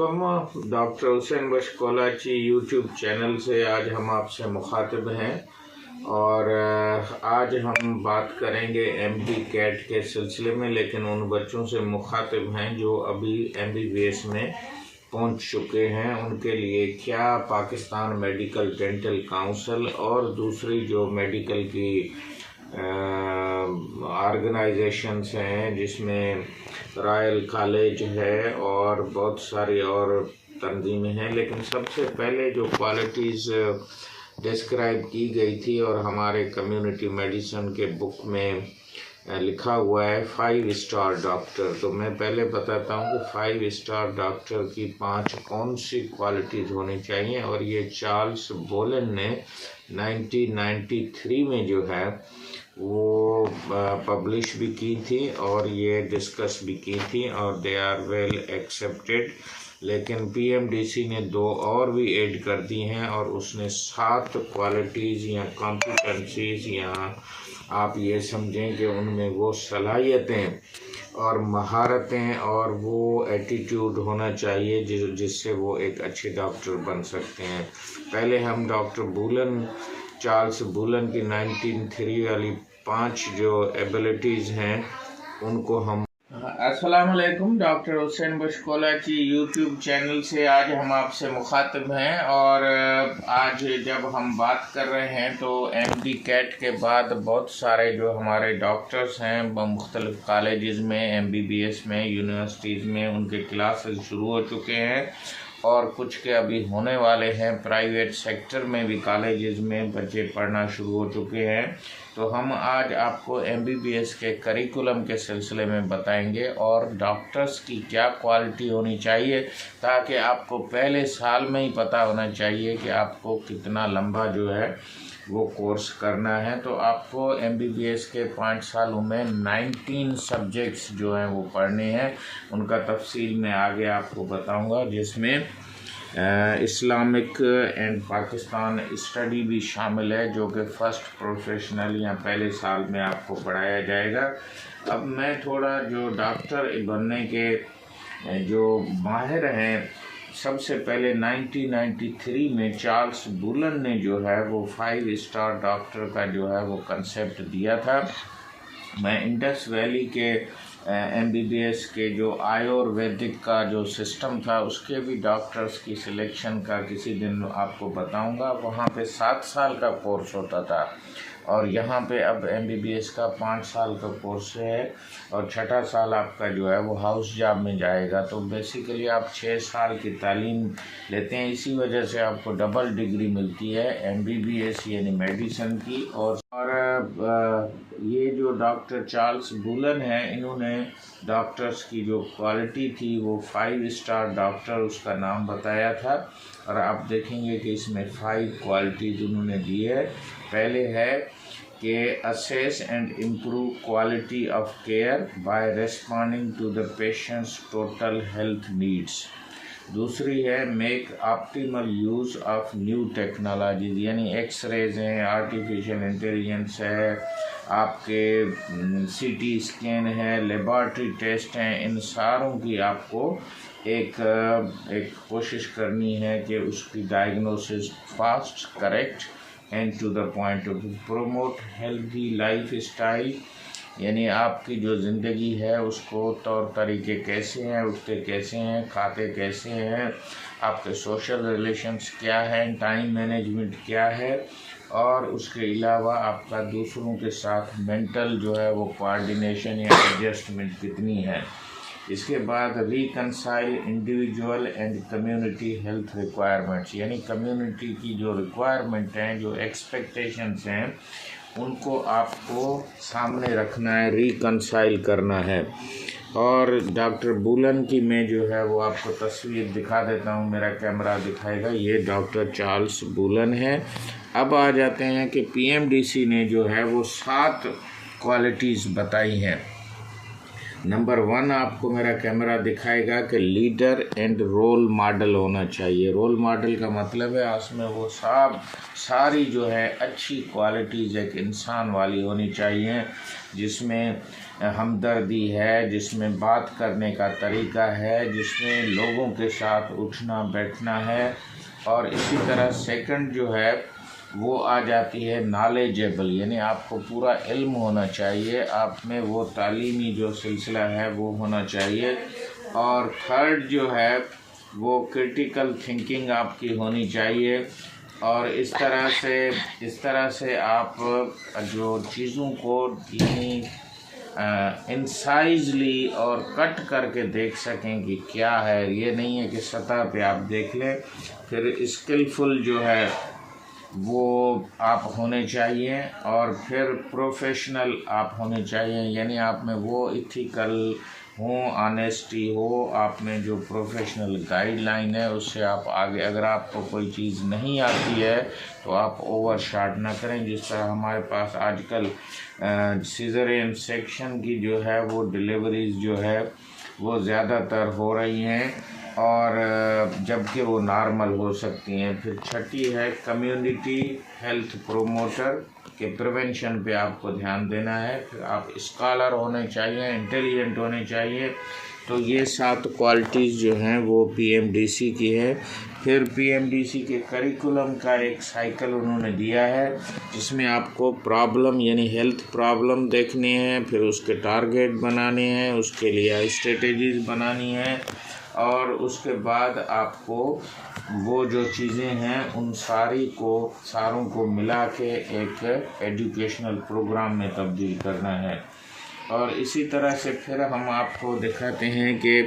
हम doctor Hussain बशकोलाची YouTube channel से आज हम आपसे मुखातिब हैं और आज हम बात करेंगे एमडी कैट के सिलसिले में, लेकिन उन बच्चों से मुखातिब हैं जो अभी एमबीबीएस में पहुंच चुके हैं। उनके लिए क्या पाकिस्तान मेडिकल डेंटल काउंसिल और दूसरी जो मेडिकल की ऑर्गेनाइजेशंस हैं जिसमें रॉयल कॉलेज है और बहुत सारी और तंजीमें हैं, लेकिन सबसे पहले जो क्वालिटीज़ डिस्क्राइब की गई थी और हमारे कम्युनिटी मेडिसिन के बुक में लिखा हुआ है 5 स्टार डॉक्टर। तो मैं पहले बताता हूँ कि 5 स्टार डॉक्टर की 5 कौन सी क्वालिटीज़ होनी चाहिए, और ये चार्ल्स बोलन ने 1993 में जो है वो पब्लिश भी की थी और ये डिस्कस भी की थी और दे आर वेल एक्सेप्टेड। लेकिन पीएमडीसी ने 2 और भी ऐड कर दी हैं और उसने 7 क्वालिटीज़ या कॉम्पिटेंसीज़ या आप ये समझें कि उनमें वो सलाहियतें और महारतें और वो एटीट्यूड होना चाहिए जिससे वो एक अच्छे डॉक्टर बन सकते हैं। पहले हम डॉक्टर बूलन, चार्ल्स बूलन की 1903 वाली 5 जो एबिलिटीज़ हैं उनको हम अस्सलाम वालेकुम। डॉक्टर हुसैन बशकोलाची यूट्यूब चैनल से आज हम आपसे मुखातिब हैं और आज जब हम बात कर रहे हैं तो एमडी कैट के बाद बहुत सारे जो हमारे डॉक्टर्स हैं मुख्तलिफ कॉलेजेस में, एमबीबीएस में, यूनिवर्सिटीज़ में उनके क्लासेस शुरू हो चुके हैं और कुछ के अभी होने वाले हैं। प्राइवेट सेक्टर में भी कॉलेजेस में बच्चे पढ़ना शुरू हो चुके हैं। तो हम आज आपको एमबीबीएस के करिकुलम के सिलसिले में बताएंगे और डॉक्टर्स की क्या क्वालिटी होनी चाहिए, ताकि आपको पहले साल में ही पता होना चाहिए कि आपको कितना लंबा जो है वो कोर्स करना है। तो आपको एमबीबीएस के 5 सालों में 19 सब्जेक्ट्स जो हैं वो पढ़ने हैं। उनका तफसील मैं आगे आपको बताऊंगा, जिसमें इस्लामिक एंड पाकिस्तान स्टडी भी शामिल है, जो कि फ़र्स्ट प्रोफेशनल या पहले साल में आपको पढ़ाया जाएगा। अब मैं थोड़ा जो डॉक्टर बनने के जो माहिर हैं, सबसे पहले 1993 में चार्ल्स बूलन ने जो है वो 5 स्टार डॉक्टर का जो है वो कंसेप्ट दिया था। मैं इंडस वैली के एमबीबीएस के जो आयुर्वेदिक का जो सिस्टम था उसके भी डॉक्टर्स की सिलेक्शन का किसी दिन आपको बताऊंगा। वहाँ पे 7 साल का कोर्स होता था और यहाँ पे अब एमबीबीएस का 5 साल का कोर्स है और 6ठा साल आपका जो है वो हाउस जॉब में जाएगा। तो बेसिकली आप 6 साल की तालीम लेते हैं। इसी वजह से आपको डबल डिग्री मिलती है एमबीबीएस यानी मेडिसिन की। और ये जो डॉक्टर चार्ल्स बूलन है, इन्होंने डॉक्टर्स की जो क्वालिटी थी वो 5 स्टार डॉक्टर उसका नाम बताया था। और आप देखेंगे कि इसमें 5 क्वालिटीज़ उन्होंने दी है। पहले है कि assess and improve quality of care by responding to the patients total health needs. दूसरी है make optimal use of new technologies, यानी एक्सरेज हैं, आर्टिफिशियल इंटेलिजेंस है, आपके सीटी स्कैन है, लेबॉर्ट्री टेस्ट हैं, इन सारों की आपको एक कोशिश करनी है कि उसकी diagnosis fast, correct and to the point of. Promote healthy life style, यानी आपकी जो ज़िंदगी है उसको तौर तरीके कैसे हैं, उठते कैसे हैं, खाते कैसे हैं, आपके सोशल रिलेशंस क्या हैं, टाइम मैनेजमेंट क्या है, और उसके अलावा आपका दूसरों के साथ मेंटल जो है वो कोऑर्डिनेशन या एडजस्टमेंट कितनी है। इसके बाद reconcile individual and community health requirements, यानी कम्युनिटी की जो रिक्वायरमेंट हैं, जो एक्सपेक्टेशंस हैं, उनको आपको सामने रखना है, रिकंसाइल करना है। और डॉक्टर बूलन की मैं जो है वो आपको तस्वीर दिखा देता हूँ, मेरा कैमरा दिखाएगा। ये डॉक्टर चार्ल्स बूलन है। अब आ जाते हैं कि पीएमडीसी ने जो है वो 7 क्वालिटीज़ बताई हैं। नंबर 1 आपको मेरा कैमरा दिखाएगा कि लीडर एंड रोल मॉडल होना चाहिए। रोल मॉडल का मतलब है उसमें वो सारी जो है अच्छी क्वालिटीज़ एक इंसान वाली होनी चाहिए, जिसमें हमदर्दी है, जिसमें बात करने का तरीका है, जिसमें लोगों के साथ उठना बैठना है। और इसी तरह सेकंड जो है वो आ जाती है नॉलेजेबल, यानी आपको पूरा इल्म होना चाहिए, आप में वो तालीमी जो सिलसिला है वो होना चाहिए। और थर्ड जो है वो क्रिटिकल थिंकिंग आपकी होनी चाहिए। और इस तरह से आप जो चीज़ों को यानी इंसाइजली और कट करके देख सकें कि क्या है, ये नहीं है कि सतह पे आप देख लें। फिर स्किलफुल जो है वो आप होने चाहिए, और फिर प्रोफेशनल आप होने चाहिए, यानी आप में वो इथिकल हो, ऑनेस्टी हो, आप में जो प्रोफेशनल गाइडलाइन है उससे आप आगे, अगर आपको कोई चीज़ नहीं आती है तो आप ओवर शॉट ना करें। जिस तरह हमारे पास आजकल सीजरियन सेक्शन की जो है वो डिलीवरीज जो है वो ज़्यादातर हो रही हैं, और जबकि वो नॉर्मल हो सकती हैं। फिर छठी है कम्युनिटी हेल्थ प्रोमोटर के प्रिवेंशन पे आपको ध्यान देना है। फिर आप स्कॉलर होने चाहिए, इंटेलिजेंट होने चाहिए। तो ये 7 क्वालिटीज़ जो हैं वो पीएमडीसी की है। फिर पीएमडीसी के करिकुलम का एक साइकिल उन्होंने दिया है, जिसमें आपको प्रॉब्लम यानी हेल्थ प्रॉब्लम देखने हैं, फिर उसके टारगेट बनाने हैं, उसके लिए स्ट्रेटेजीज बनानी है, और उसके बाद आपको वो जो चीज़ें हैं उन सारों को मिला के एक एजुकेशनल प्रोग्राम में तब्दील करना है। और इसी तरह से फिर हम आपको दिखाते हैं कि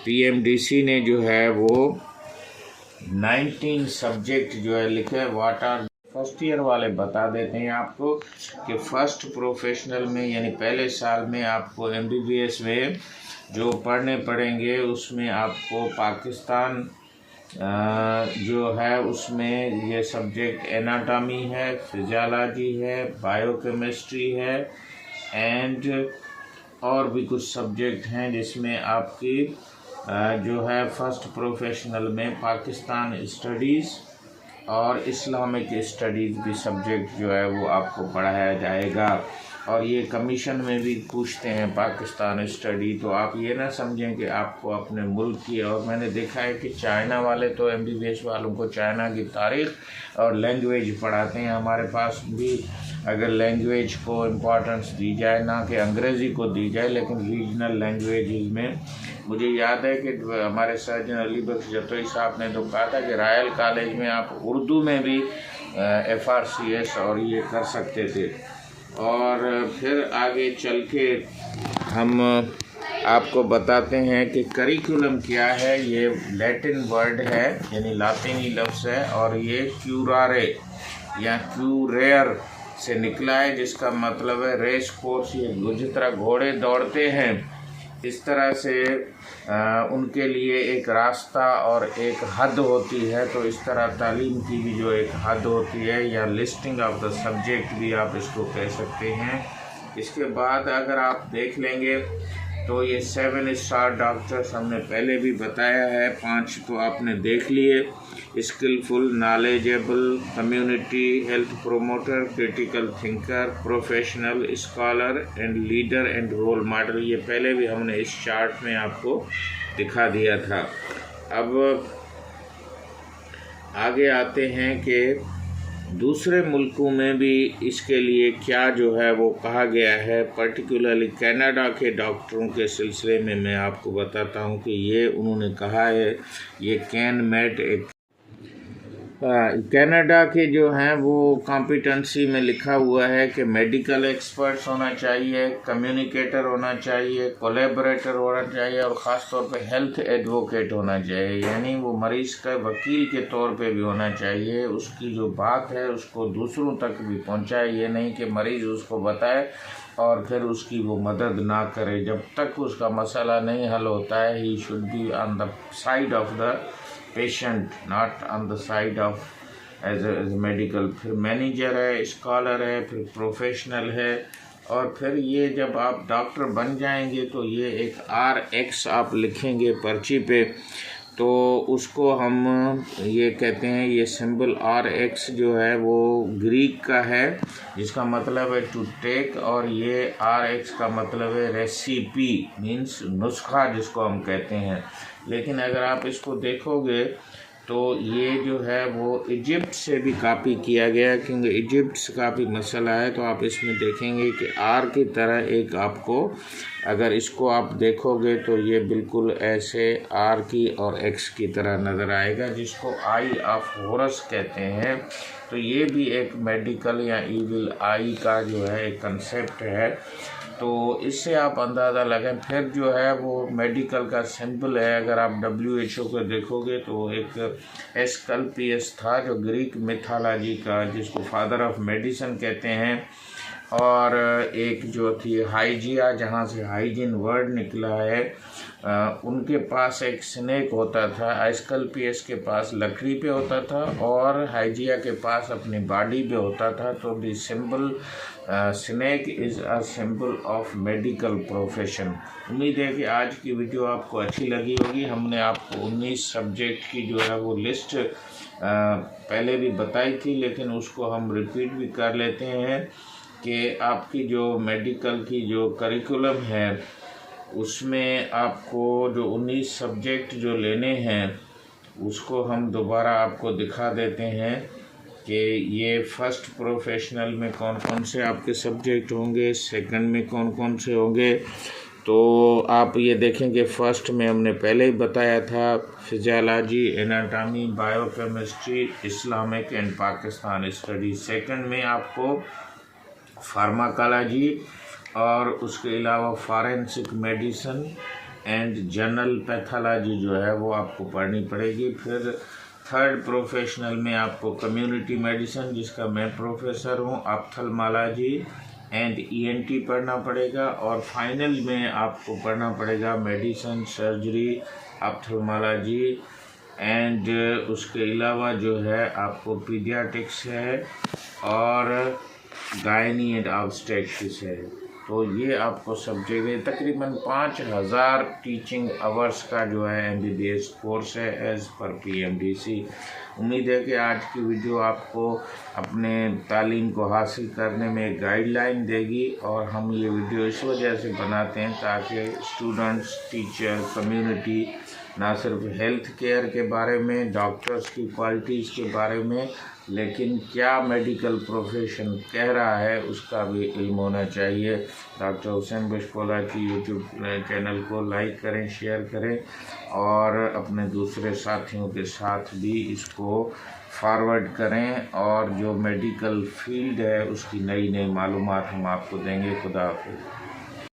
पीएमडीसी ने जो है वो 19 सब्जेक्ट जो है लिखे। व्हाट आर फर्स्ट ईयर वाले बता देते हैं आपको कि फर्स्ट प्रोफेशनल में यानी पहले साल में आपको एमबीबीएस में जो पढ़ने पड़ेंगे, उसमें आपको पाकिस्तान जो है उसमें ये सब्जेक्ट एनाटॉमी है, फिजियोलॉजी है, बायोकेमिस्ट्री है, एंड और भी कुछ सब्जेक्ट हैं जिसमें आपकी जो है फर्स्ट प्रोफेशनल में पाकिस्तान स्टडीज़ और इस्लामिक स्टडीज़ भी सब्जेक्ट जो है वो आपको पढ़ाया जाएगा। और ये कमीशन में भी पूछते हैं पाकिस्तान स्टडी, तो आप ये ना समझें कि आपको अपने मुल्क की। और मैंने देखा है कि चाइना वाले तो एमबीबीएस वालों को चाइना की तारीख़ और लैंग्वेज पढ़ाते हैं। हमारे पास भी अगर लैंग्वेज को इम्पोर्टेंस दी जाए, ना कि अंग्रेज़ी को दी जाए, लेकिन रीजनल लैंग्वेज में मुझे याद है कि हमारे सर्जन अली बख्श जतोई साहब ने तो कहा था कि रॉयल कॉलेज में आप उर्दू में भी FRCS और ये कर सकते थे। और फिर आगे चल के हम आपको बताते हैं कि करिकुलम क्या है। ये लैटिन वर्ड है यानी लातिनी लफ्ज़ है, और ये क्यूरारे या क्यूरेयर से निकला है, जिसका मतलब है रेस कोर्स। ये जिस तरह घोड़े दौड़ते हैं इस तरह से उनके लिए एक रास्ता और एक हद होती है, तो इस तरह तालीम की भी जो एक हद होती है, या लिस्टिंग ऑफ द सब्जेक्ट भी आप इसको कह सकते हैं। इसके बाद अगर आप देख लेंगे तो ये 7 स्टार डॉक्टर्स हमने पहले भी बताया है, 5 तो आपने देख लिए। Skilful, knowledgeable, community health promoter, critical thinker, professional, scholar and leader and role model. ये पहले भी हमने इस चार्ट में आपको दिखा दिया था। अब आगे आते हैं कि दूसरे मुल्कों में भी इसके लिए क्या जो है वो कहा गया है। पर्टिकुलरली कनाडा के डॉक्टरों के सिलसिले में मैं आपको बताता हूँ कि ये उन्होंने कहा है, ये कैनमेट एक कनाडा के जो हैं वो कॉम्पिटेंसी में लिखा हुआ है कि मेडिकल एक्सपर्ट्स होना चाहिए, कम्युनिकेटर होना चाहिए, कोलैबोरेटर होना चाहिए, और ख़ास तौर पे हेल्थ एडवोकेट होना चाहिए, यानी वो मरीज़ का वकील के तौर पे भी होना चाहिए। उसकी जो बात है उसको दूसरों तक भी पहुंचाए, ये नहीं कि मरीज़ उसको बताए और फिर उसकी वो मदद ना करे। जब तक उसका मसला नहीं हल होता है, he should be on the side of the patient, not on the side of as medical. फिर मैनेजर है, स्कॉलर है, फिर प्रोफेशनल है, और फिर ये जब आप डॉक्टर बन जाएंगे तो ये एक RX आप लिखेंगे पर्ची पे, तो उसको हम ये कहते हैं, ये सिंबल RX जो है वो ग्रीक का है जिसका मतलब है टू टेक, और ये RX का मतलब है रेसिपी, मीन्स नुस्खा जिसको हम कहते हैं। लेकिन अगर आप इसको देखोगे तो ये जो है वो इजिप्ट से भी कॉपी किया गया, क्योंकि इजिप्ट का भी मसला है। तो आप इसमें देखेंगे कि R की तरह एक आपको, अगर इसको आप देखोगे तो ये बिल्कुल ऐसे R की और X की तरह नज़र आएगा, जिसको आई ऑफ हॉरस कहते हैं। तो ये भी एक मेडिकल या इविल आई का जो है एक कंसेप्ट है। तो इससे आप अंदाज़ा लगाएं। फिर जो है वो मेडिकल का सिंबल है, अगर आप WHO को देखोगे तो एक एस्कल्पियस था जो ग्रीक मिथोलॉजी का, जिसको फादर ऑफ मेडिसिन कहते हैं, और एक जो थी हाइजिया, जहाँ से हाइजीन वर्ड निकला है, उनके पास एक स्नेक होता था। एस्कल्पियस के पास लकड़ी पे होता था और हाइजिया के पास अपनी बॉडी पे होता था। तो the symbol snake is a symbol of medical profession. उम्मीद है कि आज की वीडियो आपको अच्छी लगी होगी। हमने आपको 19 सब्जेक्ट की जो है वो लिस्ट पहले भी बताई थी, लेकिन उसको हम रिपीट भी कर लेते हैं कि आपकी जो मेडिकल की जो करिकुलम है उसमें आपको जो 19 सब्जेक्ट जो लेने हैं उसको हम दोबारा आपको दिखा देते हैं कि ये फर्स्ट प्रोफेशनल में कौन कौन से आपके सब्जेक्ट होंगे, सेकंड में कौन कौन से होंगे। तो आप ये देखेंगे, फर्स्ट में हमने पहले ही बताया था physiology, anatomy, biochemistry, Islamic and Pakistan study. Second में आपको फार्माकोलॉजी और उसके अलावा forensic medicine and general pathology जो है वो आपको पढ़नी पड़ेगी। फिर थर्ड प्रोफेशनल में आपको कम्युनिटी मेडिसिन, जिसका मैं प्रोफेसर हूँ, ऑप्थेल्मोलॉजी एंड ENT पढ़ना पड़ेगा। और फाइनल में आपको पढ़ना पड़ेगा मेडिसिन, सर्जरी, ऑप्थेल्मोलॉजी एंड उसके अलावा जो है आपको पीडियाट्रिक्स है और गायनी एंड ऑब्स्टेट्रिक्स है। तो ये आपको सब्जेक्ट है। तकरीबन 5000 टीचिंग आवर्स का जो है MBBS कोर्स है एज़ पर PMDC। उम्मीद है कि आज की वीडियो आपको अपने तालीम को हासिल करने में गाइडलाइन देगी, और हम ये वीडियो इस वजह से बनाते हैं ताकि स्टूडेंट्स, टीचर, कम्युनिटी ना सिर्फ हेल्थ केयर के बारे में, डॉक्टर्स की क्वालिटीज़ के बारे में, लेकिन क्या मेडिकल प्रोफेशन कह रहा है उसका भी इल्म होना चाहिए। डॉक्टर हुसैन बशपोला की यूट्यूब चैनल को लाइक करें, शेयर करें और अपने दूसरे साथियों के साथ भी इसको फॉरवर्ड करें, और जो मेडिकल फील्ड है उसकी नई नई मालूमात हम आपको देंगे। खुदा हाफिज़।